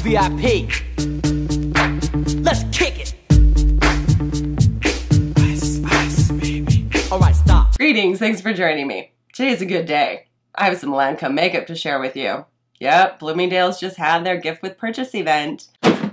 VIP. Let's kick it. Ice, ice, baby. All right, stop. Greetings, thanks for joining me. Today's a good day. I have some Lancome makeup to share with you. Yep, Bloomingdales just had their gift with purchase event.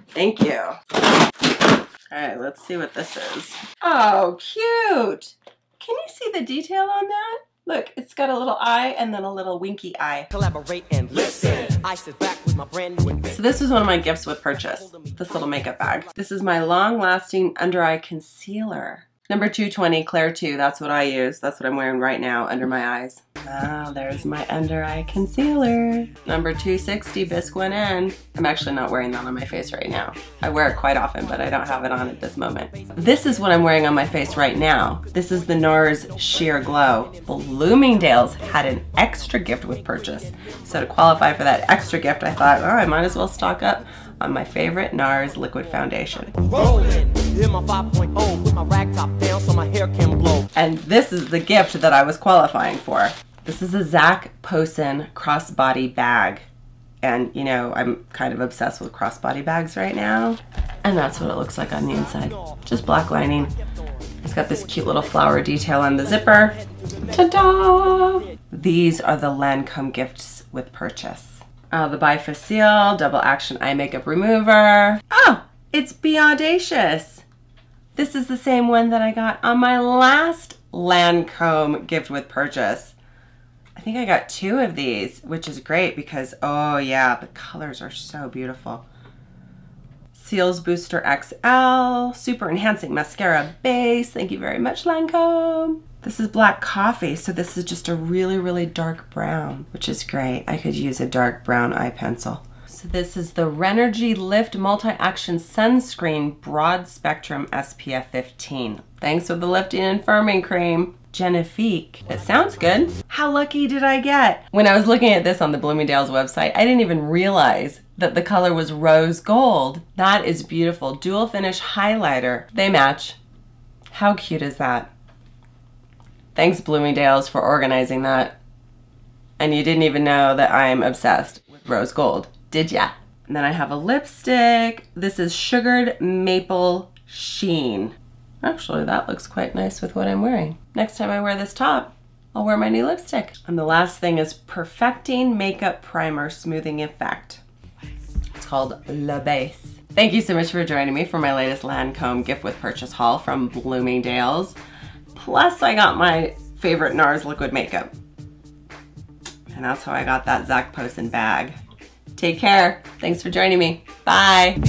Thank you. All right, let's see what this is. Oh, cute. Can you see the detail on that? Look, it's got a little eye and then a little winky eye. Collaborate and listen. I sit back with my brand new invention. So this is one of my gifts with purchase, this little makeup bag. This is my long-lasting under-eye concealer. Number 220, Claire 2, that's what I use. That's what I'm wearing right now under my eyes. Ah, there's my under-eye concealer. Number 260, Bisquin N. I'm actually not wearing that on my face right now. I wear it quite often, but I don't have it on at this moment. This is what I'm wearing on my face right now. This is the NARS Sheer Glow. Bloomingdales had an extra gift with purchase. So to qualify for that extra gift, I thought, oh, I might as well stock up on my favorite NARS liquid foundation. Rolling. Hit my 5.0, put my rag top down so my hair can blow. And this is the gift that I was qualifying for. This is a Zac Posen crossbody bag. And you know, I'm kind of obsessed with crossbody bags right now. And that's what it looks like on the inside. Just black lining. It's got this cute little flower detail on the zipper. Ta-da! These are the Lancome gifts with purchase. The Bifacil Double Action Eye Makeup Remover. Oh, it's Be Audacious. This is the same one that I got on my last Lancome gift with purchase. I think I got 2 of these, which is great because, oh yeah, the colors are so beautiful. Seals Booster XL, Super Enhancing Mascara Base. Thank you very much, Lancome. This is Black Coffee, so this is just a really, really dark brown, which is great. I could use a dark brown eye pencil. So this is the Renergy Lift Multi-Action Sunscreen Broad Spectrum SPF 15. Thanks for the lifting and firming cream. Genifique. It sounds good. How lucky did I get? When I was looking at this on the Bloomingdales website, I didn't even realize that the color was rose gold. That is beautiful. Dual finish highlighter. They match. How cute is that? Thanks, Bloomingdales, for organizing that. And you didn't even know that I'm obsessed with rose gold, did ya? And then I have a lipstick. This is Sugared Maple Sheen. Actually, that looks quite nice with what I'm wearing. Next time I wear this top, I'll wear my new lipstick. And the last thing is Perfecting Makeup Primer Smoothing Effect. It's called La Base. Thank you so much for joining me for my latest Lancome gift with purchase haul from Bloomingdales. Plus, I got my favorite NARS liquid makeup. And that's how I got that Zac Posen bag. Take care. Thanks for joining me. Bye.